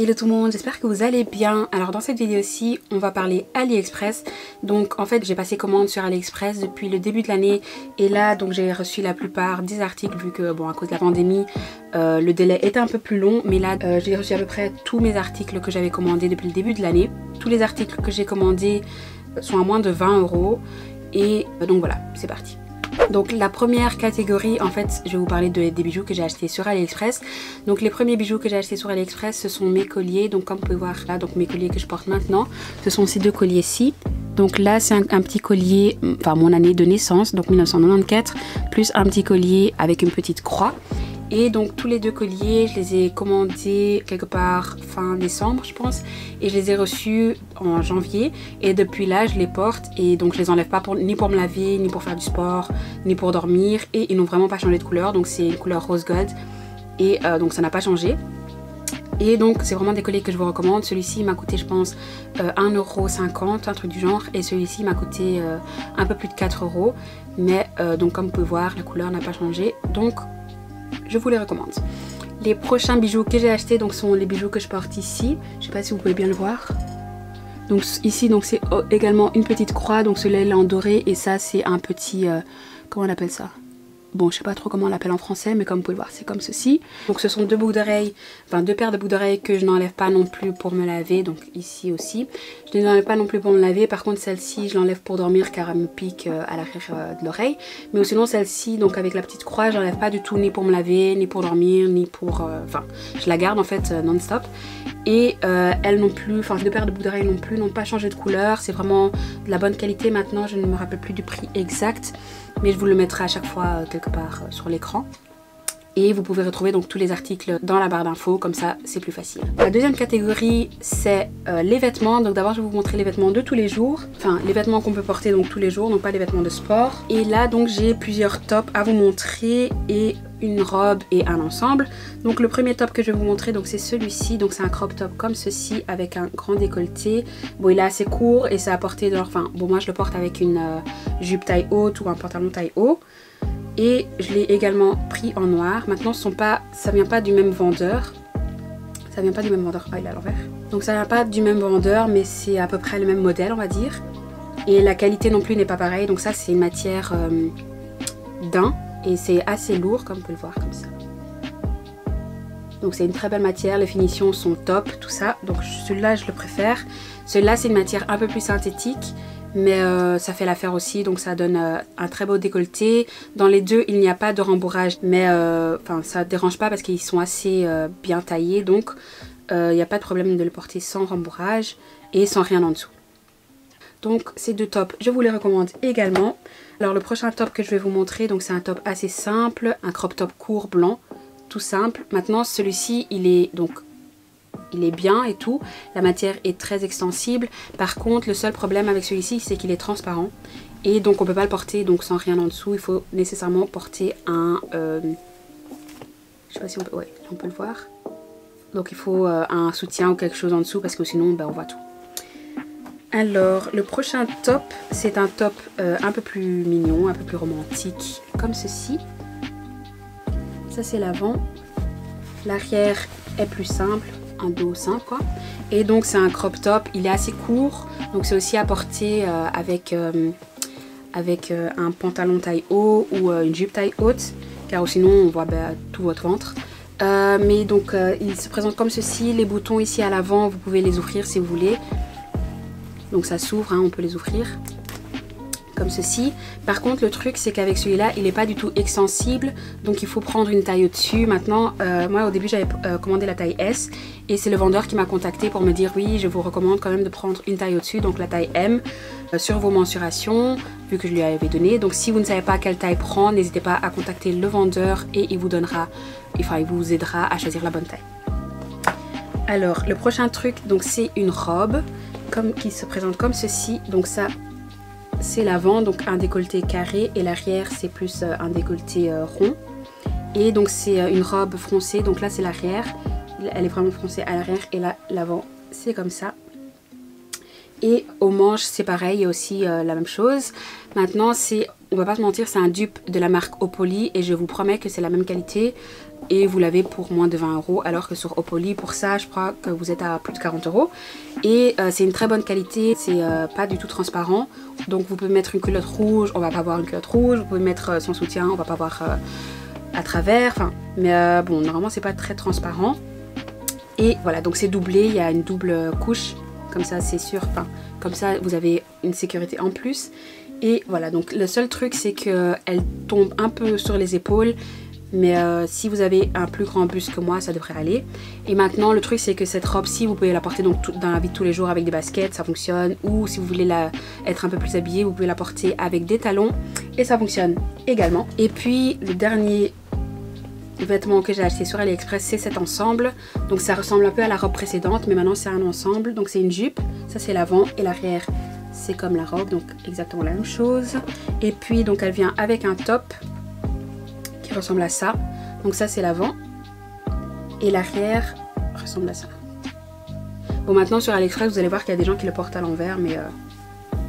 Hello tout le monde, j'espère que vous allez bien. Alors dans cette vidéo-ci, on va parler AliExpress. Donc en fait, j'ai passé commande sur AliExpress depuis le début de l'année. Et là, donc j'ai reçu la plupart des articles vu que, bon, à cause de la pandémie, le délai était un peu plus long. Mais là, j'ai reçu à peu près tous mes articles que j'avais commandés depuis le début de l'année. Tous les articles que j'ai commandés sont à moins de 20 €. Et donc voilà, c'est parti. Donc la première catégorie, en fait, je vais vous parler des bijoux que j'ai achetés sur AliExpress. Donc les premiers bijoux que j'ai achetés sur AliExpress, ce sont mes colliers. Donc comme vous pouvez voir là, donc mes colliers que je porte maintenant, ce sont ces deux colliers-ci. Donc là, c'est un petit collier, enfin mon année de naissance, donc 1994, plus un petit collier avec une petite croix. Et donc tous les deux colliers, je les ai commandés quelque part fin décembre je pense. Et je les ai reçus en janvier. Et depuis là je les porte. Et donc je les enlève pas ni pour me laver, ni pour faire du sport, ni pour dormir. Et ils n'ont vraiment pas changé de couleur. Donc c'est une couleur rose gold. Et donc ça n'a pas changé. Et donc c'est vraiment des colliers que je vous recommande. Celui-ci m'a coûté je pense 1,50 €, un truc du genre. Et celui-ci m'a coûté un peu plus de 4 €. Mais donc comme vous pouvez voir, la couleur n'a pas changé. Donc je vous les recommande. Les prochains bijoux que j'ai achetés donc sont les bijoux que je porte ici. Je sais pas si vous pouvez bien le voir. Donc ici donc c'est également une petite croix. Donc celui-là il est en doré et ça c'est un petit comment on appelle ça? Bon, je sais pas trop comment on l'appelle en français, mais comme vous pouvez le voir, c'est comme ceci. Donc ce sont deux boucles d'oreilles, enfin deux paires de boucles d'oreilles que je n'enlève pas non plus pour me laver. Donc ici aussi, je ne les enlève pas non plus pour me laver. Par contre, celle-ci, je l'enlève pour dormir car elle me pique à l'arrière de l'oreille. Mais sinon, celle-ci, donc avec la petite croix, je n'enlève pas du tout ni pour me laver, ni pour dormir, ni pour... Enfin, je la garde en fait non-stop. Et elles non plus, enfin les deux paires de boucles d'oreilles non plus, n'ont pas changé de couleur. C'est vraiment de la bonne qualité maintenant. Je ne me rappelle plus du prix exact, mais je vous le mettrai à chaque fois quelque part sur l'écran. Et vous pouvez retrouver donc tous les articles dans la barre d'infos, comme ça c'est plus facile. La deuxième catégorie c'est les vêtements. Donc d'abord je vais vous montrer les vêtements de tous les jours. Enfin les vêtements qu'on peut porter donc tous les jours, donc pas les vêtements de sport. Et là donc j'ai plusieurs tops à vous montrer et une robe et un ensemble. Donc le premier top que je vais vous montrer donc c'est celui-ci. Donc c'est un crop top comme ceci avec un grand décolleté. Bon il est assez court et c'est à porter dans... Enfin bon moi je le porte avec une jupe taille haute ou un pantalon taille haut. Et je l'ai également pris en noir. Maintenant ça vient pas du même vendeur. Ça vient pas du même vendeur. Ah il est à l'envers. Donc ça vient pas du même vendeur mais c'est à peu près le même modèle on va dire. Et la qualité non plus n'est pas pareille. Donc ça c'est une matière daim. Et c'est assez lourd comme vous pouvez le voir comme ça. Donc c'est une très belle matière, les finitions sont top, tout ça. Donc celui-là je le préfère. Celui-là c'est une matière un peu plus synthétique. Mais ça fait l'affaire aussi, donc ça donne un très beau décolleté. Dans les deux il n'y a pas de rembourrage. Mais enfin ça ne dérange pas parce qu'ils sont assez bien taillés. Donc il n'y a pas de problème de le porter sans rembourrage et sans rien en dessous. Donc ces deux tops je vous les recommande également. Alors le prochain top que je vais vous montrer, donc c'est un top assez simple, un crop top court blanc, tout simple. Maintenant celui-ci il est bien et tout, la matière est très extensible. Par contre le seul problème avec celui-ci c'est qu'il est transparent. Et donc on peut pas le porter donc sans rien en dessous, il faut nécessairement porter un... je sais pas si on peut... Ouais, on peut le voir. Donc il faut un soutien ou quelque chose en dessous parce que sinon on voit tout. Alors le prochain top c'est un top un peu plus mignon, un peu plus romantique comme ceci. Ça c'est l'avant. L'arrière est plus simple, un dos simple quoi. Et donc c'est un crop top, il est assez court. Donc c'est aussi à porter avec un pantalon taille haut ou une jupe taille haute. Car sinon on voit tout votre ventre. Mais donc il se présente comme ceci. Les boutons ici à l'avant vous pouvez les ouvrir si vous voulez. Donc ça s'ouvre, hein, on peut les ouvrir comme ceci. Par contre le truc c'est qu'avec celui-là il n'est pas du tout extensible. Donc il faut prendre une taille au-dessus. Maintenant moi au début j'avais commandé la taille S. Et c'est le vendeur qui m'a contacté pour me dire oui je vous recommande quand même de prendre une taille au-dessus. Donc la taille M sur vos mensurations vu que je lui avais donné. Donc si vous ne savez pas quelle taille prendre, n'hésitez pas à contacter le vendeur et il vous donnera, enfin il vous aidera à choisir la bonne taille. Alors le prochain truc donc c'est une robe qui se présente comme ceci. Donc ça c'est l'avant, donc un décolleté carré et l'arrière c'est plus un décolleté rond. Et donc c'est une robe froncée, donc là c'est l'arrière, elle est vraiment froncée à l'arrière et là l'avant c'est comme ça. Et aux manches c'est pareil, il y a aussi la même chose. Maintenant on va pas se mentir, c'est un dupe de la marque Opoly et je vous promets que c'est la même qualité. Et vous l'avez pour moins de 20 € alors que sur Opoly pour ça je crois que vous êtes à plus de 40 €. Et c'est une très bonne qualité, c'est pas du tout transparent. Donc vous pouvez mettre une culotte rouge, on va pas voir une culotte rouge. Vous pouvez mettre son soutien, on va pas voir à travers. Enfin, mais bon, normalement c'est pas très transparent. Et voilà, donc c'est doublé, il y a une double couche. Comme ça c'est sûr, enfin comme ça vous avez une sécurité en plus. Et voilà, donc le seul truc c'est qu'elle tombe un peu sur les épaules. Mais si vous avez un plus grand buste que moi, ça devrait aller. Et maintenant, le truc, c'est que cette robe-ci, vous pouvez la porter donc dans la vie de tous les jours avec des baskets, ça fonctionne. Ou si vous voulez être un peu plus habillée, vous pouvez la porter avec des talons et ça fonctionne également. Et puis, le dernier vêtement que j'ai acheté sur AliExpress, c'est cet ensemble. Donc ça ressemble un peu à la robe précédente, mais maintenant c'est un ensemble. Donc c'est une jupe, ça c'est l'avant et l'arrière. C'est comme la robe, donc exactement la même chose. Et puis, donc elle vient avec un top qui ressemble à ça. Donc ça c'est l'avant et l'arrière ressemble à ça. Bon, maintenant sur AliExpress vous allez voir qu'il y a des gens qui le portent à l'envers, mais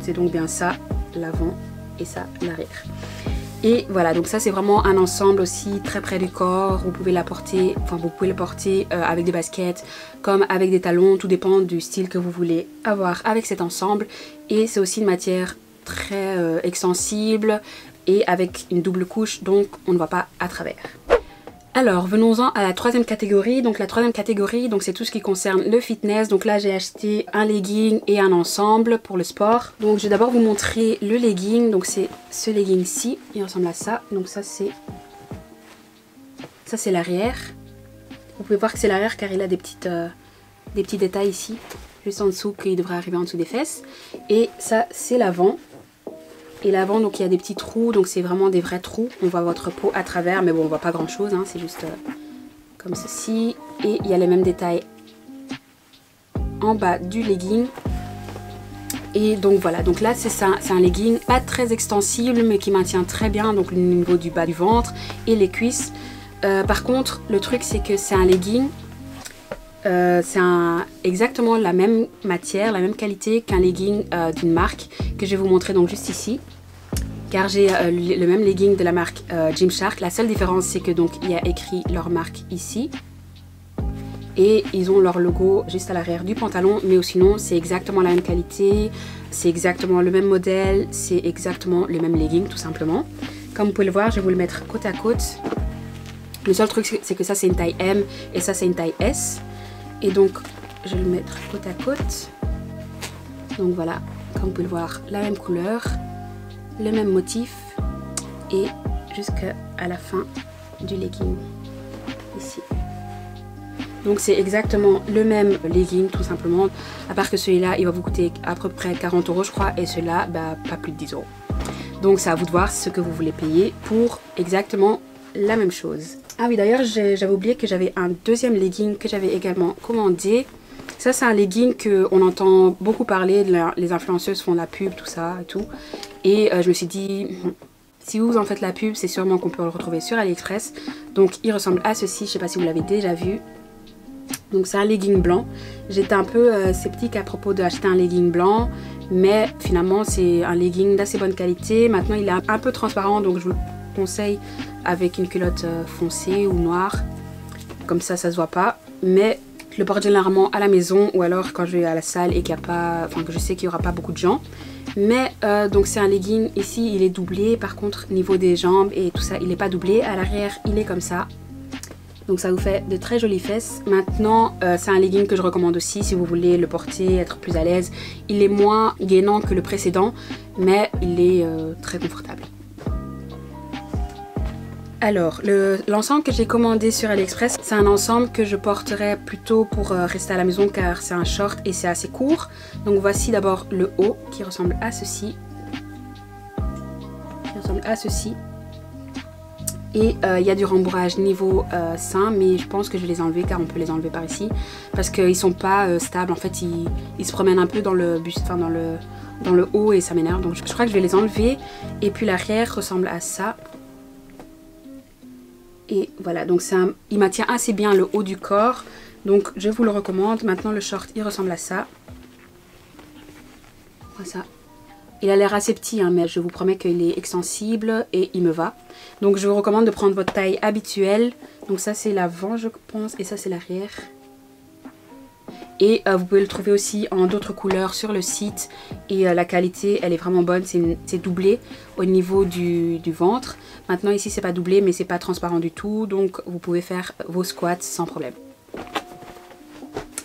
c'est donc bien ça l'avant et ça l'arrière. Et voilà, donc ça c'est vraiment un ensemble aussi très près du corps. Vous pouvez la porter, enfin vous pouvez le porter avec des baskets comme avec des talons, tout dépend du style que vous voulez avoir avec cet ensemble. Et c'est aussi une matière très extensible et avec une double couche, donc on ne voit pas à travers. Alors venons-en à la troisième catégorie. Donc la troisième catégorie, donc c'est tout ce qui concerne le fitness. Donc là j'ai acheté un legging et un ensemble pour le sport. Donc je vais d'abord vous montrer le legging. Donc c'est ce legging-ci, il ressemble à ça. Donc ça c'est l'arrière. Vous pouvez voir que c'est l'arrière car il a des petits détails ici, juste en dessous, qui devrait arriver en dessous des fesses. Et ça c'est l'avant. Et l'avant, donc il y a des petits trous, donc c'est vraiment des vrais trous. On voit votre peau à travers, mais bon, on voit pas grand chose, hein, c'est juste comme ceci. Et il y a les mêmes détails en bas du legging. Et donc voilà, donc là c'est ça, c'est un legging pas très extensible, mais qui maintient très bien donc le niveau du bas du ventre et les cuisses. Par contre, le truc c'est que c'est un legging. C'est exactement la même matière, la même qualité qu'un legging d'une marque que je vais vous montrer donc juste ici. Car j'ai le même legging de la marque Gymshark. La seule différence c'est que donc il y a écrit leur marque ici. Et ils ont leur logo juste à l'arrière du pantalon. Mais sinon c'est exactement la même qualité, c'est exactement le même modèle, c'est exactement le même legging tout simplement. Comme vous pouvez le voir, je vais vous le mettre côte à côte. Le seul truc c'est que ça c'est une taille M et ça c'est une taille S. Et donc je vais le mettre côte à côte. Donc voilà, comme vous pouvez le voir, la même couleur, le même motif et jusqu'à la fin du legging ici. Donc c'est exactement le même legging tout simplement, à part que celui-là il va vous coûter à peu près 40 € je crois, et celui-là bah, pas plus de 10 €. Donc c'est à vous de voir ce que vous voulez payer pour exactement la même chose. Ah oui, d'ailleurs j'avais oublié que j'avais un deuxième legging que j'avais également commandé. Ça c'est un legging qu'on entend beaucoup parler, les influenceuses font la pub, tout ça et tout. Et je me suis dit, si vous en faites la pub, c'est sûrement qu'on peut le retrouver sur AliExpress. Donc il ressemble à ceci, je sais pas si vous l'avez déjà vu. Donc c'est un legging blanc. J'étais un peu sceptique à propos d'acheter un legging blanc, mais finalement c'est un legging d'assez bonne qualité. Maintenant il est un peu transparent, donc je vous le conseille avec une culotte foncée ou noire. Comme ça se voit pas. Mais je le porte généralement à la maison ou alors quand je vais à la salle et qu'il n'y a pas, enfin que je sais qu'il n'y aura pas beaucoup de gens. Mais donc c'est un legging, ici il est doublé, par contre niveau des jambes et tout ça il n'est pas doublé, à l'arrière il est comme ça. Donc ça vous fait de très jolies fesses. Maintenant c'est un legging que je recommande aussi si vous voulez le porter, être plus à l'aise. Il est moins gainant que le précédent, mais il est très confortable. Alors, l'ensemble que j'ai commandé sur AliExpress, c'est un ensemble que je porterai plutôt pour rester à la maison car c'est un short et c'est assez court. Donc voici d'abord le haut qui ressemble à ceci. Et il y a du rembourrage niveau sein, mais je pense que je vais les enlever car on peut les enlever par ici. Parce qu'ils sont pas stables, en fait ils se promènent un peu dans le buste, enfin dans le haut et ça m'énerve. Donc je crois que je vais les enlever. Et puis l'arrière ressemble à ça. Et voilà, donc il maintient assez bien le haut du corps. Donc je vous le recommande. Maintenant le short il ressemble à ça. Voilà ça. Il a l'air assez petit, hein, mais je vous promets qu'il est extensible et il me va. Donc je vous recommande de prendre votre taille habituelle. Donc ça c'est l'avant je pense et ça c'est l'arrière. Et vous pouvez le trouver aussi en d'autres couleurs sur le site. Et la qualité elle est vraiment bonne, c'est doublé au niveau du ventre. Maintenant ici c'est pas doublé mais c'est pas transparent du tout. Donc vous pouvez faire vos squats sans problème.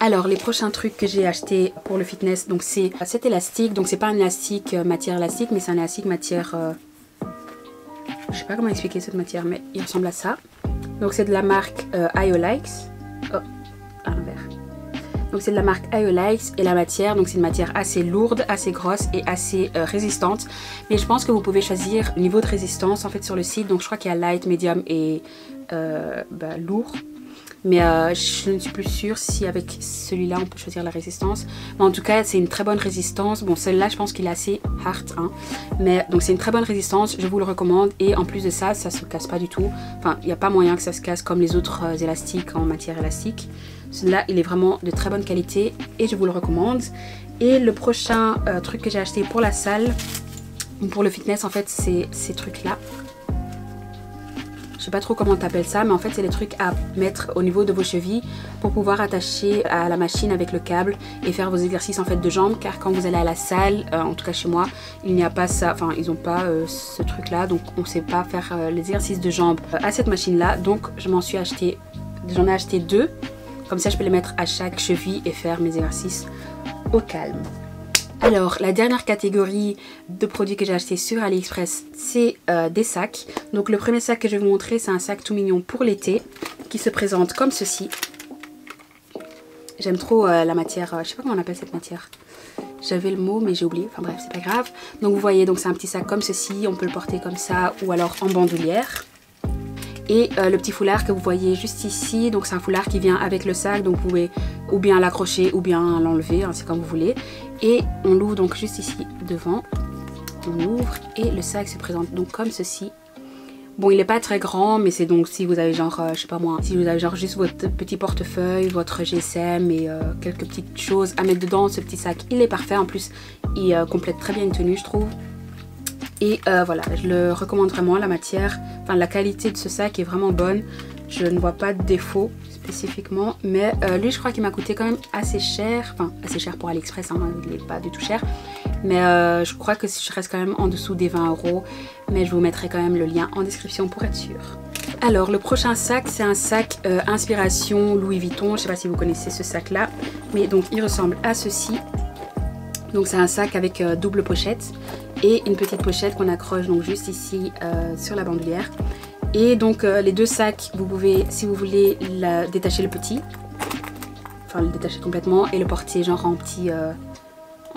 Alors les prochains trucs que j'ai acheté pour le fitness, donc c'est cet élastique. Donc c'est pas un élastique matière élastique mais c'est un élastique matière... je sais pas comment expliquer cette matière mais il ressemble à ça. Donc c'est de la marque Iolix. Oh, à l'envers. Donc c'est de la marque Iolix et la matière, donc c'est une matière assez lourde, assez grosse et assez résistante. Mais je pense que vous pouvez choisir le niveau de résistance en fait sur le site. Donc je crois qu'il y a light, medium et lourd. Mais je ne suis plus sûre si avec celui-là on peut choisir la résistance. Mais en tout cas c'est une très bonne résistance. Bon celle-là je pense qu'il est assez hard hein. Mais donc c'est une très bonne résistance, je vous le recommande. Et en plus de ça, ça se casse pas du tout. Enfin il n'y a pas moyen que ça se casse comme les autres élastiques en matière élastique. Celui-là il est vraiment de très bonne qualité et je vous le recommande. Et le prochain truc que j'ai acheté pour la salle, pour le fitness en fait, c'est ces trucs là. Je sais pas trop comment t'appelles ça, mais en fait c'est les trucs à mettre au niveau de vos chevilles pour pouvoir attacher à la machine avec le câble et faire vos exercices en fait de jambes. Car quand vous allez à la salle, en tout cas chez moi, il n'y a pas ça, enfin ils ont pas ce truc là, donc on sait pas faire les exercices de jambes à cette machine là. Donc j'en ai acheté deux, comme ça je peux les mettre à chaque cheville et faire mes exercices au calme. Alors la dernière catégorie de produits que j'ai acheté sur AliExpress, c'est des sacs. Donc le premier sac que je vais vous montrer, c'est un sac tout mignon pour l'été qui se présente comme ceci. J'aime trop la matière, je sais pas comment on appelle cette matière. J'avais le mot mais j'ai oublié, enfin bref c'est pas grave. Donc vous voyez, donc c'est un petit sac comme ceci, on peut le porter comme ça ou alors en bandoulière. Et le petit foulard que vous voyez juste ici, donc c'est un foulard qui vient avec le sac, donc vous pouvez ou bien l'accrocher ou bien l'enlever, hein, c'est comme vous voulez. Et on l'ouvre donc juste ici devant, on ouvre et le sac se présente donc comme ceci. Bon il n'est pas très grand mais c'est donc si vous avez genre, je sais pas moi, si vous avez genre juste votre petit portefeuille, votre GSM et quelques petites choses à mettre dedans, ce petit sac il est parfait. En plus il complète très bien une tenue je trouve. Et voilà, je le recommande vraiment, la matière, enfin la qualité de ce sac est vraiment bonne. Je ne vois pas de défaut spécifiquement, mais lui je crois qu'il m'a coûté quand même assez cher. Enfin assez cher pour AliExpress, hein, il n'est pas du tout cher. Mais je crois que je reste quand même en dessous des 20 €. Mais je vous mettrai quand même le lien en description pour être sûr. Alors le prochain sac, c'est un sac inspiration Louis Vuitton. Je ne sais pas si vous connaissez ce sac là, mais donc il ressemble à ceci. Donc c'est un sac avec double pochette et une petite pochette qu'on accroche donc juste ici sur la bandoulière. Et donc les deux sacs, vous pouvez, si vous voulez, détacher le petit, enfin le détacher complètement et le porter genre en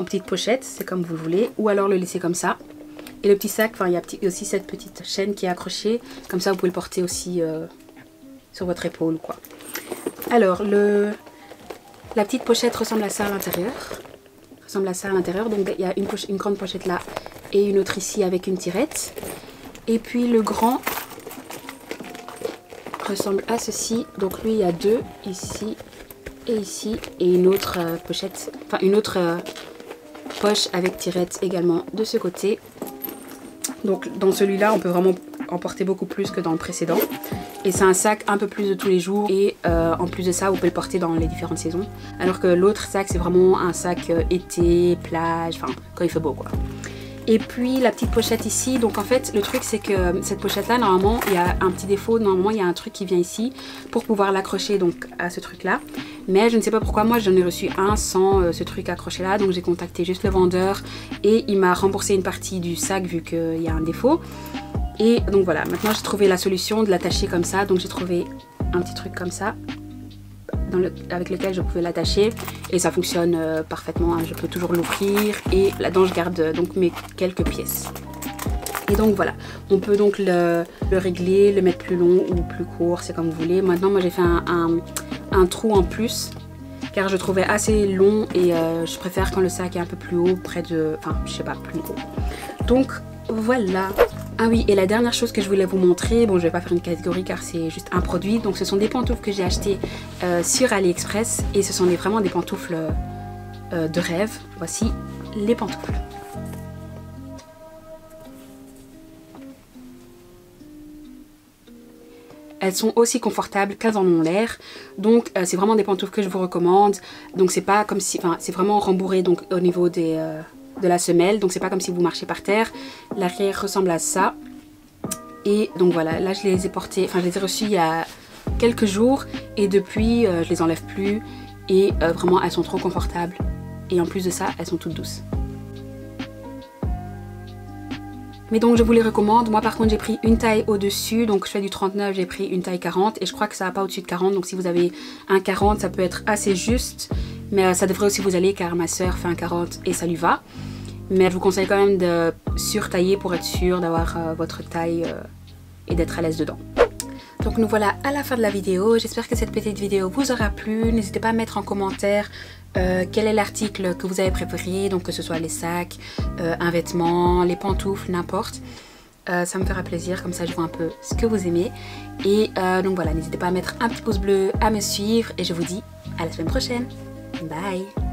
petite pochette, c'est comme vous le voulez, ou alors le laisser comme ça. Et le petit sac, enfin il y a aussi cette petite chaîne qui est accrochée, comme ça vous pouvez le porter aussi sur votre épaule quoi. Alors la petite pochette ressemble à ça à l'intérieur. Donc il y a une grande pochette là et une autre ici avec une tirette. Et puis le grand ressemble à ceci. Donc lui il y a deux ici et ici et une autre pochette, enfin une autre poche avec tirette également de ce côté. Donc dans celui-là on peut vraiment en porter beaucoup plus que dans le précédent. Et c'est un sac un peu plus de tous les jours et en plus de ça vous pouvez le porter dans les différentes saisons. Alors que l'autre sac c'est vraiment un sac été, plage, enfin quand il fait beau quoi. Et puis la petite pochette ici, donc en fait le truc c'est que cette pochette là normalement il y a un petit défaut, normalement il y a un truc qui vient ici pour pouvoir l'accrocher donc à ce truc là. Mais je ne sais pas pourquoi moi j'en ai reçu un sans ce truc accroché là, donc j'ai contacté juste le vendeur et il m'a remboursé une partie du sac vu qu'il y a un défaut. Et donc voilà, maintenant j'ai trouvé la solution de l'attacher comme ça, donc j'ai trouvé un petit truc comme ça avec lequel je pouvais l'attacher et ça fonctionne parfaitement, hein. Je peux toujours l'ouvrir et là-dedans je garde donc mes quelques pièces. Et donc voilà, on peut donc le régler, le mettre plus long ou plus court, c'est comme vous voulez. Maintenant moi j'ai fait un trou en plus car je trouvais assez long et je préfère quand le sac est un peu plus haut, près de, enfin je sais pas, plus haut. Donc voilà. Ah oui, et la dernière chose que je voulais vous montrer, bon je vais pas faire une catégorie car c'est juste un produit, donc ce sont des pantoufles que j'ai achetées sur AliExpress et ce sont vraiment des pantoufles de rêve. Voici, les pantoufles. Elles sont aussi confortables qu'elles en ont l'air. Donc c'est vraiment des pantoufles que je vous recommande. Donc c'est pas comme si, enfin c'est vraiment rembourré donc au niveau de la semelle. Donc c'est pas comme si vous marchez par terre. L'arrière ressemble à ça. Et donc voilà, là je les ai portées, enfin je les ai reçues il y a quelques jours. Et depuis je les enlève plus. Et vraiment elles sont trop confortables. Et en plus de ça, elles sont toutes douces. Mais donc je vous les recommande. Moi par contre j'ai pris une taille au-dessus. Donc je fais du 39, j'ai pris une taille 40. Et je crois que ça va pas au-dessus de 40. Donc si vous avez un 40 ça peut être assez juste. Mais ça devrait aussi vous aller car ma soeur fait un 40 et ça lui va. Mais je vous conseille quand même de surtailler pour être sûr d'avoir votre taille et d'être à l'aise dedans. Donc nous voilà à la fin de la vidéo. J'espère que cette petite vidéo vous aura plu. N'hésitez pas à mettre en commentaire quel est l'article que vous avez préféré. Donc que ce soit les sacs, un vêtement, les pantoufles, n'importe. Ça me fera plaisir, comme ça je vois un peu ce que vous aimez. Et donc voilà, n'hésitez pas à mettre un petit pouce bleu, à me suivre. Et je vous dis à la semaine prochaine. Bye!